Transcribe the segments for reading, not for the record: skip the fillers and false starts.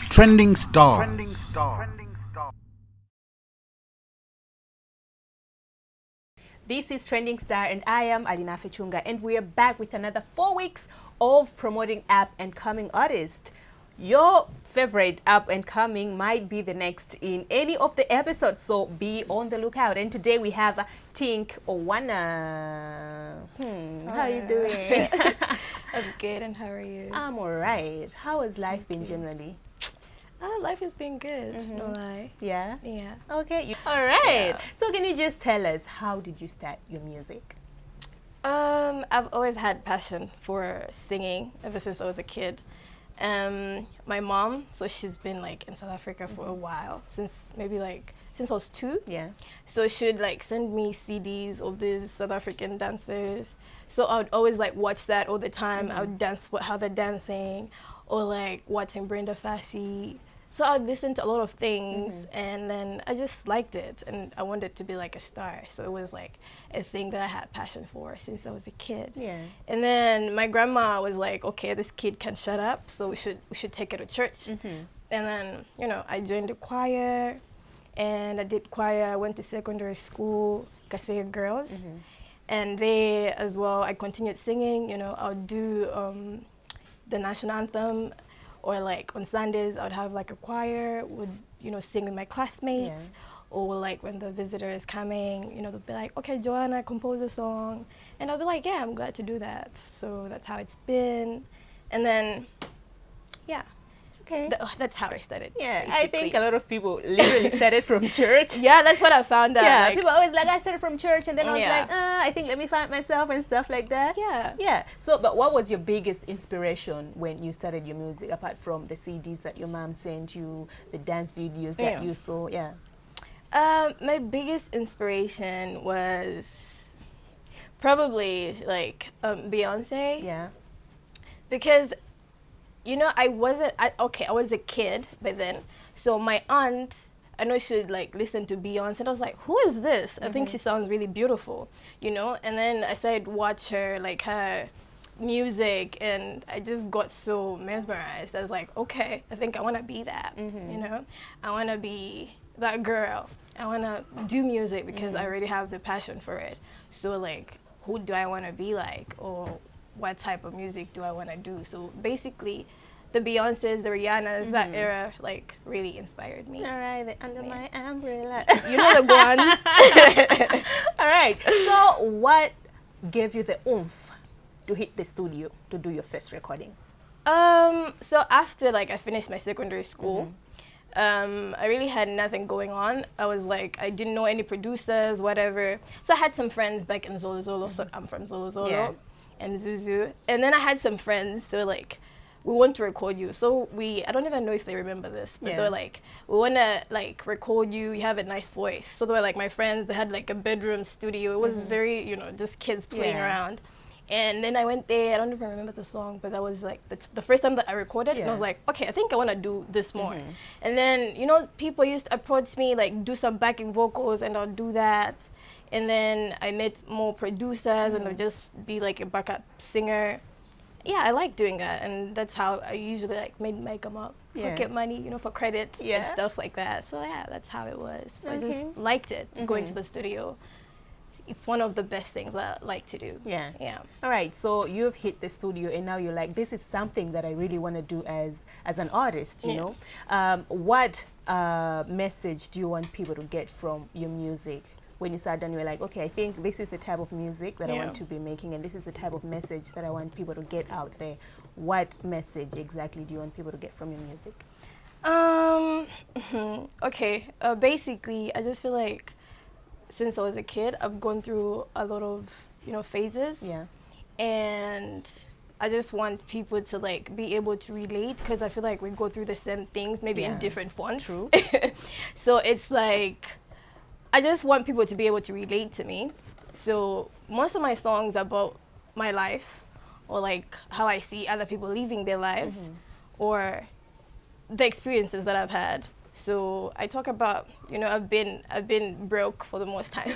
Trending stars. This is Trending Star and I am Alina Fechunga, and we are back with another 4 weeks of promoting up and coming artists. Your favorite up and coming might be the next in any of the episodes, so be on the lookout. And today we have Tink Oana. How are you doing? I'm good, and how are you? I'm alright. How has life been generally? Life has been good, no lie. Yeah? Yeah. Okay. Alright. Yeah. So can you just tell us, how did you start your music? I've always had passion for singing ever since I was a kid. My mom, so she's been like in South Africa for a while, since I was 2. Yeah. So she'd like send me CDs of these South African dancers. So I would always like watch that all the time. I would dance how they're dancing, or like watching Brenda Fassie. So I'd listen to a lot of things, and then I just liked it, and I wanted to be like a star. So it was like a thing that I had passion for since I was a kid. Yeah. And then my grandma was like, okay, this kid can shut up, so we should take her to church. And then, I joined the choir, and I did choir. I went to secondary school, Kasea Girls. And there as well, I continued singing. I would do the national anthem, or like on Sundays, I would have like a choir, would, sing with my classmates. Or like when the visitor is coming, they'll be like, okay, Joanna, compose a song. And I'll be like, yeah, I'm glad to do that. So that's how it's been. And then, yeah. Okay. That's how I started. Yeah, basically. I think a lot of people literally started from church. Yeah, that's what I found out. Yeah, like, people always like, I started from church, and then I was Yeah. like, I think let me find myself and stuff like that. Yeah. Yeah. So, but what was your biggest inspiration when you started your music, apart from the CDs that your mom sent you, the dance videos that you saw? Yeah. My biggest inspiration was probably like Beyonce. Yeah. Because I was a kid by then. So my aunt, I know she would like listen to Beyonce, and I was like, who is this? I think she sounds really beautiful, And then I started watch her, like her music, and I just got so mesmerized. I was like, okay, I think I want to be that, I want to be that girl. I want to do music because I already have the passion for it. So like, who do I want to be like, or what type of music do I want to do? So basically, the Beyoncés, the Rihannas, that era, like, really inspired me. All right, under my umbrella. You know the ones. All right. So, what gave you the oomph to hit the studio to do your first recording? So after like I finished my secondary school, I really had nothing going on. I was like, I didn't know any producers, whatever. So I had some friends back in Zolo Zolo. So I'm from Zolo Zolo and Zuzu. And then I had some friends. They were like, we want to record you. So I don't even know if they remember this, but they were like, we want to like record you. You have a nice voice. So they were like my friends. They had like a bedroom studio. It was very, just kids playing around. And then I went there. I don't even remember the song, but that was like the first time that I recorded. And I was like, okay, I think I want to do this more. And then, people used to approach me, like do some backing vocals, and I'll do that. And then I met more producers, and I'll just be like a backup singer. Yeah, I like doing that, and that's how I usually like make them up, get money, for credits and stuff like that. So yeah, that's how it was. So I just liked it, going to the studio. It's one of the best things that I like to do. Yeah. Yeah. All right. So you've hit the studio, and now you're like, this is something that I really want to do as an artist. You know, what message do you want people to get from your music? When you sat down, you were like, okay, I think this is the type of music that I want to be making, and this is the type of message that I want people to get out there. What message exactly do you want people to get from your music? Okay. Basically, I just feel like since I was a kid, I've gone through a lot of, phases. Yeah. And I just want people to like be able to relate, because I feel like we go through the same things, maybe in different fonts. True. So it's like, I just want people to be able to relate to me. So most of my songs are about my life, or like how I see other people living their lives, or the experiences that I've had. So I talk about, you know, I've been broke for the most time.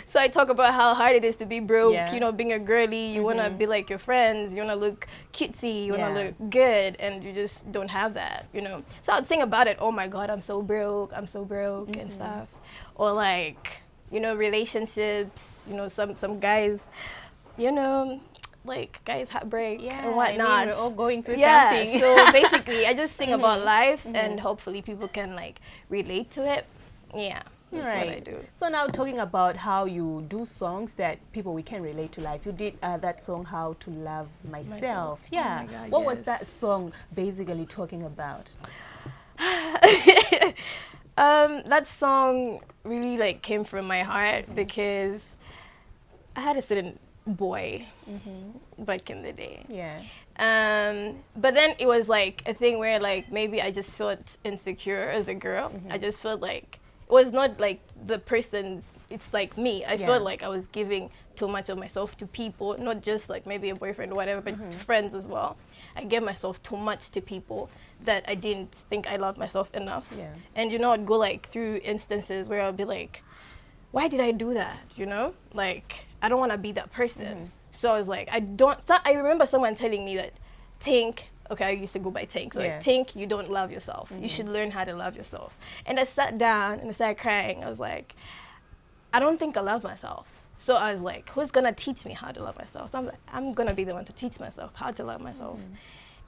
So I talk about how hard it is to be broke, Yeah. you know, being a girly, you want to be like your friends, you want to look cutesy, you want to look good, and you just don't have that, you know. So I'd sing about it, oh my God, I'm so broke, and stuff. Or like, you know, relationships, you know, some guys, you know, like guys heartbreak and whatnot. I mean, we're all going through something. So basically I just sing about life and hopefully people can like relate to it. Yeah, that's what I do. So now talking about how you do songs that we can relate to life. You did that song, How to Love Myself. Yeah. Oh my God, what was yes. that song basically talking about? That song really like came from my heart because I had a certain boy back in the day. Yeah. But then it was like a thing where like maybe I just felt insecure as a girl. I just felt like it was not like the person's, it's like me. I felt like I was giving too much of myself to people, not just like maybe a boyfriend or whatever, but friends as well. I gave myself too much to people that I didn't think I loved myself enough. Yeah. And you know, I'd go like through instances where I'll be like, why did I do that? You know, like I don't want to be that person. So I was like, I remember someone telling me that, Tink, okay, I used to go by Tink. So like, Tink, you don't love yourself. You should learn how to love yourself. And I sat down and I started crying. I was like, I don't think I love myself. So I was like, who's gonna teach me how to love myself? So I'm like, I'm gonna be the one to teach myself how to love myself.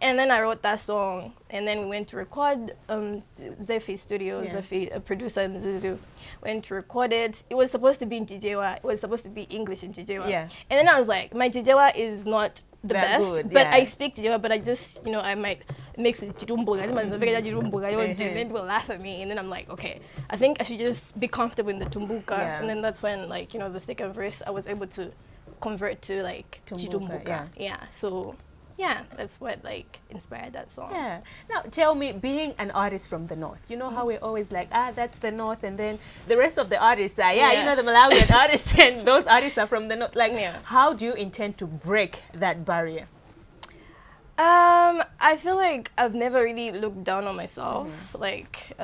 And then I wrote that song, and then we went to record Zephy's studio. Zephy, a producer in Zuzu, went to record it. It was supposed to be in Chichewa. It was supposed to be English in Chichewa. Yeah. And then I was like, my Chichewa is not the That best, good, but yeah. I speak Chichewa, but I just, you know, I might mix with Chirumboga. Then people laugh at me, and then I'm like, okay, I think I should just be comfortable in the Tumbuka. Yeah. And then that's when, like, you know, the second verse, I was able to convert to like Chitumbuka. Yeah. So yeah, that's what like inspired that song. Yeah. Now tell me, being an artist from the north, you know how we're always like, that's the north, and then the rest of the artists are, you know, the Malawian artists, and those artists are from the north. Like, how do you intend to break that barrier? I feel like I've never really looked down on myself. Like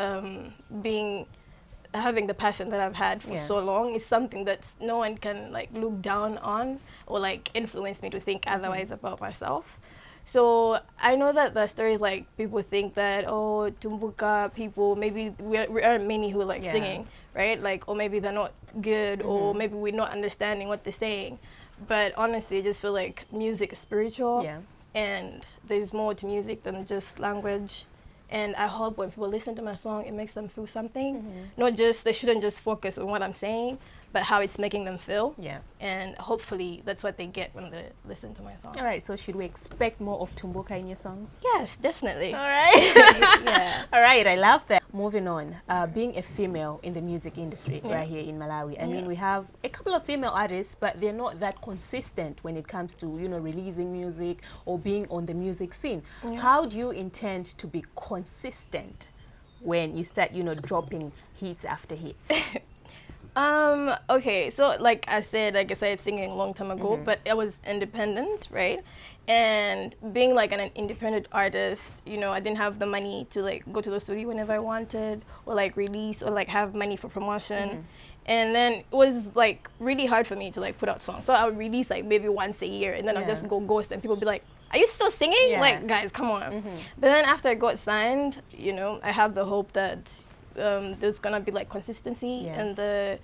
having the passion that I've had for so long is something that no one can like look down on or like influence me to think otherwise about myself. So I know that the stories, like, people think that, oh, Tumbuka people, maybe we aren't many who are like singing, right? Like, or maybe they're not good, or maybe we're not understanding what they're saying. But honestly, I just feel like music is spiritual, and there's more to music than just language. And I hope when people listen to my song, it makes them feel something. Not just, they shouldn't just focus on what I'm saying, but how it's making them feel. Yeah. And hopefully that's what they get when they listen to my song. All right, so should we expect more of Tumbuka in your songs? Yes, definitely. All right. Yeah. All right, I love that. Moving on, being a female in the music industry right here in Malawi. I mean, we have a couple of female artists, but they're not that consistent when it comes to, you know, releasing music or being on the music scene. How do you intend to be consistent when you start, you know, dropping hits after hits? Okay, so like I started singing a long time ago, but I was independent, right? And being like an independent artist, you know, I didn't have the money to like go to the studio whenever I wanted, or like release, or like have money for promotion. And then it was like really hard for me to like put out songs. So I would release like maybe once a year, and then I'll just go ghost, and people be like, are you still singing? Like, guys, come on. But then after I got signed, you know, I have the hope that there's gonna be like consistency in the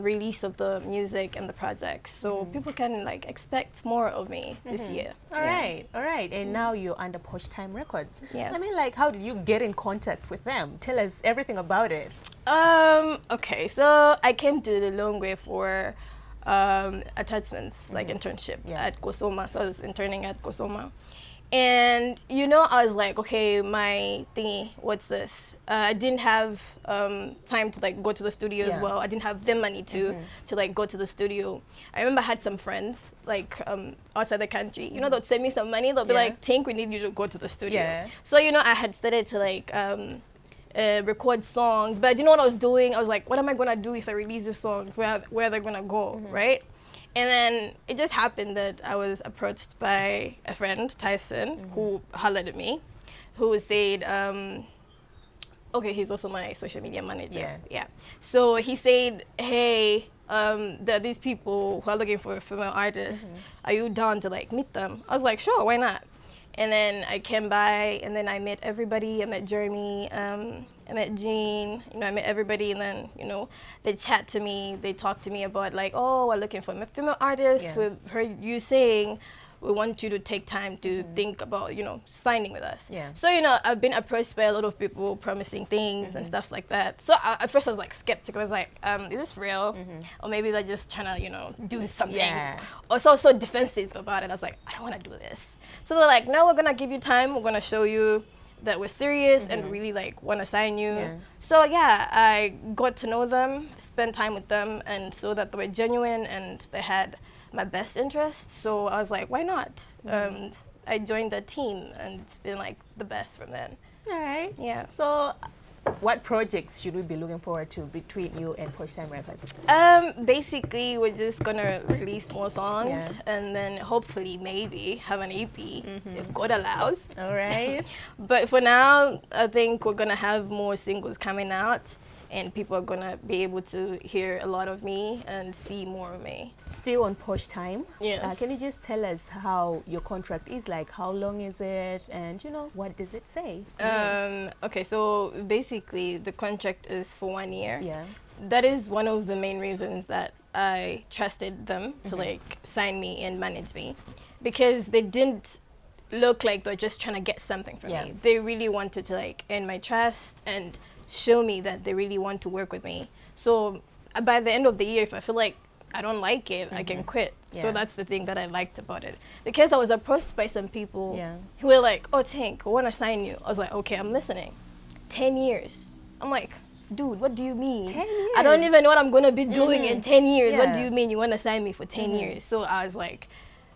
release of the music and the projects, so people can like expect more of me this year. All right. And now you're under Posh Time Records. Yes. I mean, like, how did you get in contact with them? Tell us everything about it. Okay, so I came to the Longwe for attachments, like internship at Kosoma. So I was interning at Kosoma. And, you know, I was like, okay, my thingy, what's this? I didn't have time to like go to the studio as well. I didn't have the money to like go to the studio. I remember I had some friends like outside the country. You know, they'll send me some money. They'll be like, Tink, we need you to go to the studio. So, you know, I had started to like record songs, but I didn't know what I was doing. I was like, what am I gonna do if I release these songs? Where are they gonna go, right? And then it just happened that I was approached by a friend, Tyson, who hollered at me, who said, okay, he's also my social media manager. Yeah. Yeah. So he said, hey, there are these people who are looking for a female artist. Are you down to like meet them? I was like, sure, why not? And then I came by, and then I met everybody. I met Jeremy, I met Jean, I met everybody, and then, they chat to me, they talk to me about like, oh, we're looking for a female artist. Yeah. We've heard you saying we want you to take time to think about, signing with us. Yeah. So, I've been approached by a lot of people promising things and stuff like that. So at first I was like skeptical. I was like, is this real? Or maybe they're just trying to, do something. Yeah. Or so defensive about it. I was like, I don't want to do this. So they're like, no, we're going to give you time. We're going to show you that we're serious and really like want to sign you. Yeah. So yeah, I got to know them, spent time with them, and saw that they were genuine and they had my best interest. So I was like, why not? And I joined the team, and it's been like the best from then. All right. Yeah. So what projects should we be looking forward to between you and Posh Time Records? Basically, we're just gonna release more songs, Yeah. and then hopefully maybe have an EP if God allows. All right. But for now, I think we're gonna have more singles coming out, and people are gonna be able to hear a lot of me and see more of me. Still on Posh Time. Yes. Can you just tell us how your contract is like? How long is it? And what does it say? Okay, so basically the contract is for 1 year. Yeah. That is one of the main reasons that I trusted them to like sign me and manage me, because they didn't look like they're just trying to get something from Yeah. me. They really wanted to like earn my trust and show me that they really want to work with me. So by the end of the year, if I feel like I don't like it, I can quit. Yeah. So that's the thing that I liked about it. Because I was approached by some people Yeah. who were like, oh, Tink, I want to sign you. I was like, okay, I'm listening. 10 years. I'm like, dude, what do you mean? 10 I don't years? even know what I'm going to be doing in 10 years. What Yeah. do you mean you want to sign me for 10 years? So I was like,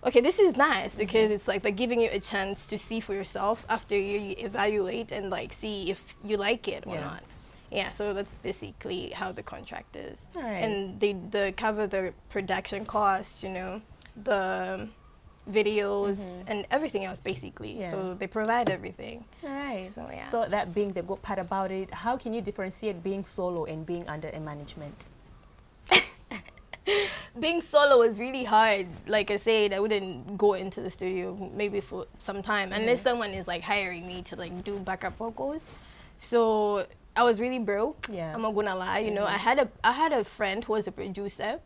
okay, this is nice, because it's like they're giving you a chance to see for yourself after you evaluate and like see if you like it or Yeah. not. Yeah, so that's basically how the contract is. All right. And they cover the production costs, the videos and everything else basically. Yeah. So they provide everything. All right. So, yeah. So that being the good part about it, how can you differentiate being solo and being under a management? Being solo was really hard. Like I said, I wouldn't go into the studio maybe for some time unless someone is like hiring me to like do backup vocals. So I was really broke. Yeah. I'm not gonna lie. I had a friend who was a producer.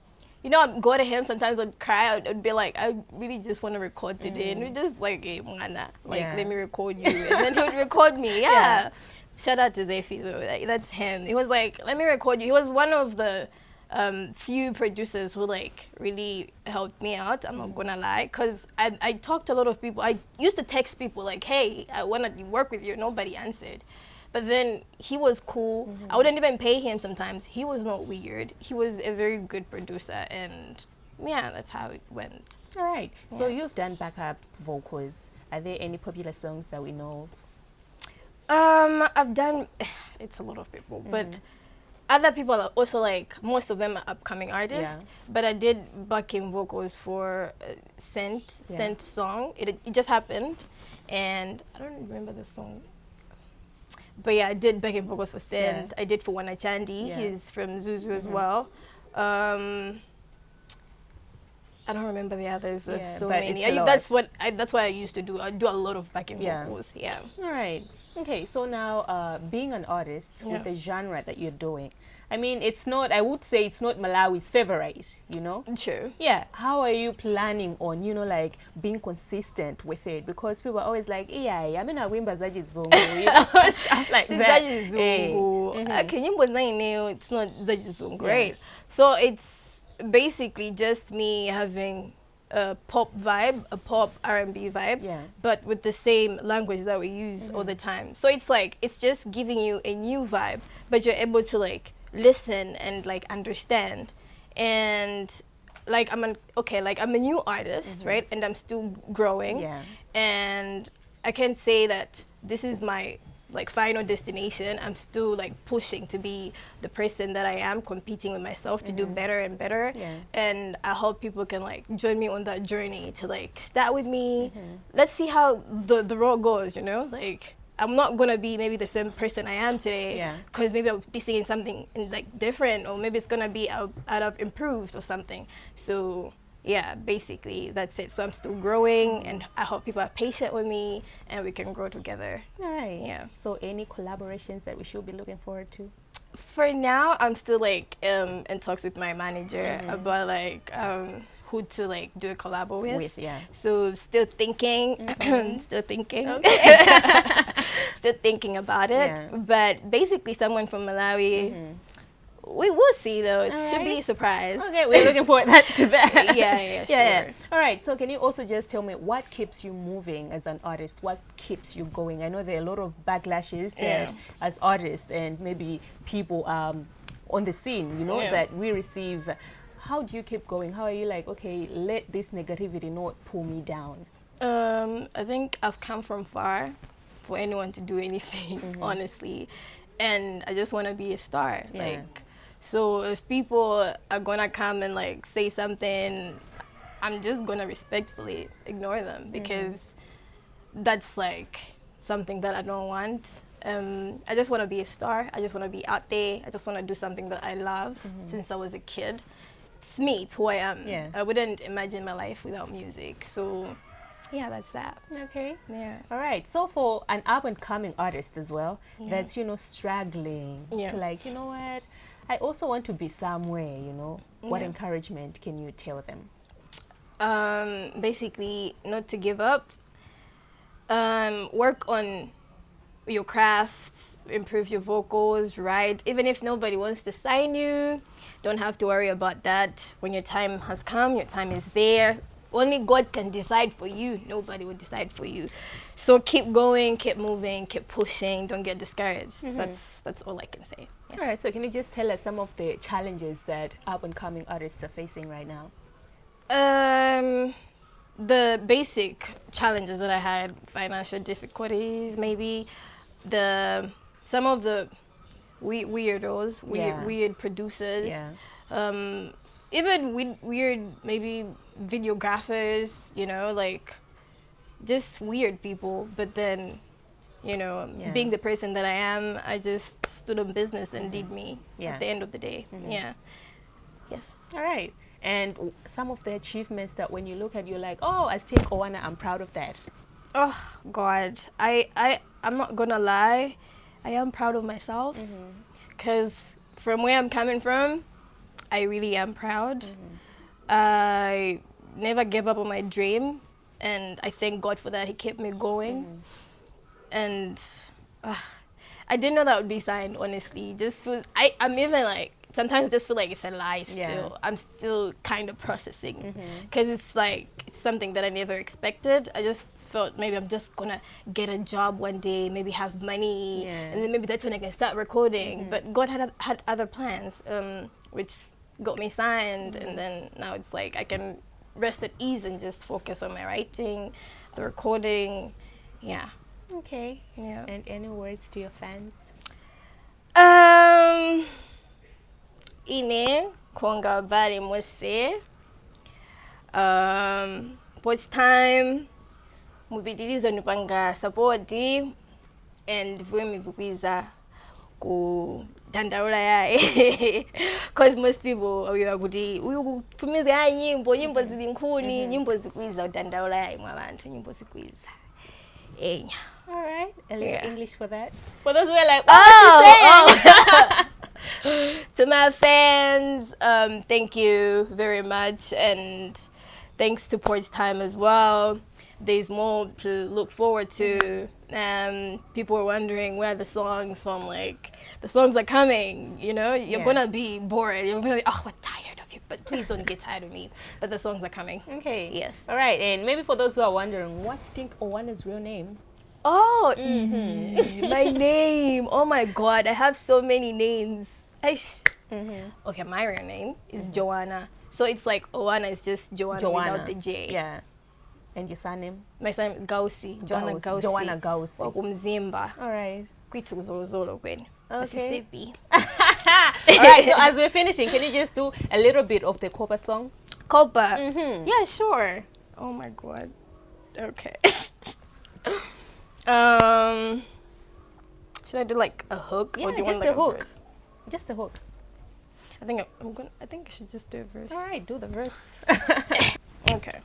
I'd go to him sometimes. I'd cry. I'd be like, I really just want to record today, and we just like, hey, Oana, like Yeah. let me record you, and then he would record me. Yeah. Yeah. Shout out to Zefi though. Like, that's him. He was like, let me record you. He was one of the few producers who like really helped me out. I'm not gonna lie, because I talked to a lot of people. I used to text people like, hey, I want to work with you. Nobody answered. But then he was cool. I wouldn't even pay him sometimes. He was not weird. He was a very good producer, and yeah, that's how it went. All right. So Yeah. you've done backup vocals. Are there any popular songs that we know of? I've done, it's a lot of people, but other people are also like, most of them are upcoming artists, Yeah. but I did backing vocals for Scent song. It just happened, and I don't remember the song. But yeah, I did backing vocals for Scent. Yeah. I did for Wana Chandi. Yeah. He's from Zuzu as well. I don't remember the others. There's Yeah, so but many. it's a That's lot. that's what I used to do. I do a lot of backing Yeah. vocals. Yeah. All right. Okay, so now being an artist with the genre that you're doing, I mean, I would say it's not Malawi's favorite, True. Yeah, how are you planning on, like being consistent with it? Because people are always like, yeah, I mean, I wimba zaji zungu, stuff like that. Zaji Eh, Zungu. Can you put that in there? It's not Zaji Zungu, Yeah. right? So it's basically just me having a pop vibe, a pop R&B vibe, Yeah. but with the same language that we use all the time. So it's like, it's just giving you a new vibe, but you're able to like listen and like understand. And like I'm a new artist, right? And I'm still growing. Yeah. And I can't say that this is my like final destination. I'm still like pushing to be the person that I am, competing with myself to do better and better. Yeah. And I hope people can like join me on that journey to like start with me. Let's see how the road goes, like I'm not gonna be maybe the same person I am today. Yeah. Because maybe I'll be singing something like different, or maybe it's gonna be out of improved or something. So yeah, basically that's it. So I'm still growing, and I hope people are patient with me, and we can grow together. All right. Yeah. So any collaborations that we should be looking forward to? For now, I'm still like in talks with my manager about like who to like do a collab with. Yeah. So still thinking, still thinking, still thinking about it. Yeah. But basically, someone from Malawi. We will see though. It should be a surprise. Okay, we're looking forward to that. Yeah, sure. Yeah. All right. So can you also just tell me what keeps you moving as an artist? What keeps you going? I know there are a lot of backlashes that as artists and maybe people on the scene, you know, that we receive. How do you keep going? How are you like, okay, let this negativity not pull me down? I think I've come from far for anyone to do anything, honestly. And I just want to be a star. Yeah. Like, so if people are gonna come and like say something, I'm just gonna respectfully ignore them, because that's like something that I don't want. I just want to be a star. I just want to be out there. I just want to do something that I love since I was a kid. It's me. It's who I am. Yeah. I wouldn't imagine my life without music. So yeah, that's that. Okay. Yeah. All right. So for an up-and-coming artist as well, that's, you know, struggling to like, you know what, I also want to be somewhere, you know, what encouragement can you tell them? Basically, not to give up. Work on your crafts, improve your vocals, right? Even if nobody wants to sign you, don't have to worry about that. When your time has come, your time is there. Only God can decide for you. Nobody will decide for you. So keep going, keep moving, keep pushing. Don't get discouraged. That's all I can say. Yes. All right. So can you just tell us some of the challenges that up-and-coming artists are facing right now? The basic challenges that I had, financial difficulties, maybe some of the weirdos, weird producers. Yeah. Even weird maybe videographers, you know, like just weird people. But then, you know, being the person that I am, I just stood on business and did me at the end of the day. Yeah. Yes. All right. And some of the achievements that when you look at, you're like, oh, as Tink Oana, I'm proud of that. Oh God, I'm not gonna lie, I am proud of myself, because from where I'm coming from, I really am proud. I never gave up on my dream, and I thank God for that. He kept me going. And I didn't know that would be signed, honestly. Just feels, I'm even like, sometimes just feel like it's a lie still. I'm still kind of processing, because it's like, it's something that I never expected. I just felt maybe I'm just gonna get a job one day, maybe have money, and then maybe that's when I can start recording. But God had other plans, which got me signed, and then now it's like I can rest at ease and just focus on my writing, the recording. Yeah. Okay. Yeah. And any words to your fans? Ine kwanga bari mwese. Watch time mubidiliza nupanga supporti and vwemi bukwiza ku dandaula yae, because most people are kuti ufumize ya nyimbo zili nkhuni, nyimbo zikwiza dandaula yae mwa bantu, nyimbo zikwiza enya. All right. A little English for that. For those who are like, what to my fans, thank you very much, and thanks to Porch Time as well. There's more to look forward to. People are wondering where the songs, so I'm like, the songs are coming, you know? You're gonna be bored. You're gonna be, oh, we're tired of you, but please don't get tired of me. But the songs are coming. Okay. Yes. All right. And maybe for those who are wondering, what's Tink Oana's real name? Oh, my name. Oh my God, I have so many names. Okay, my real name is Joanna. So it's like Oana is just Joanna without the J. Yeah. And your surname? My surname is Gausi. Joanna Gausi. Joanna Gausi. Wakumzimba. All right. Kwitu Zolozolo kweni. Okay. Mississippi. All right. So as we're finishing, can you just do a little bit of the Copa song? Copa. Yeah, sure. Oh my God. Okay. Should I do like a hook? Yeah, or do you just want a like hook. verse? Just a hook. I think I think I should just do a verse. All right, do the verse. Okay.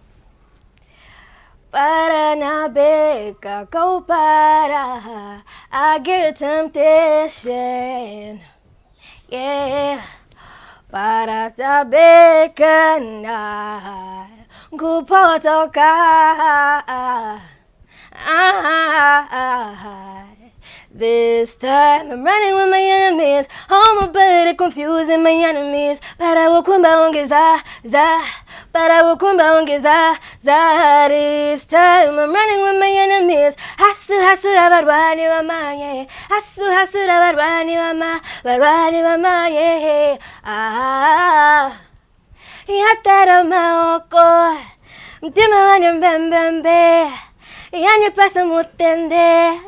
Para na beka go para, I get temptation. Yeah. Para ta beka na kupotoka. This time I'm running with my enemies. I'm a bit confusing my enemies. Para wakumba ongeza za. Para wakumba ongeza za. This time I'm running with my enemies. Hasu hasu rabarwani mama yeah. Hasu hasu rabarwani mama. Barwani mama yeah. Yatara maoko. Mtima wanya mbembembe. Yani pasa mutende.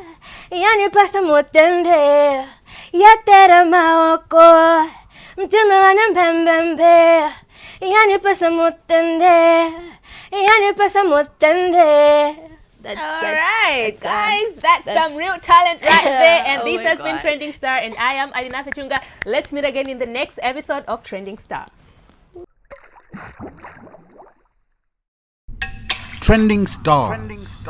Yani pasa mutende. Yatera maoko. Mtima wana mbembembe. Yani pasa mutende. Yani pasa mutende. All right, guys, that's some real talent right there. And this has been Trending Star, and I am Adina Fechunga. Let's meet again in the next episode of Trending Star. Trending stars.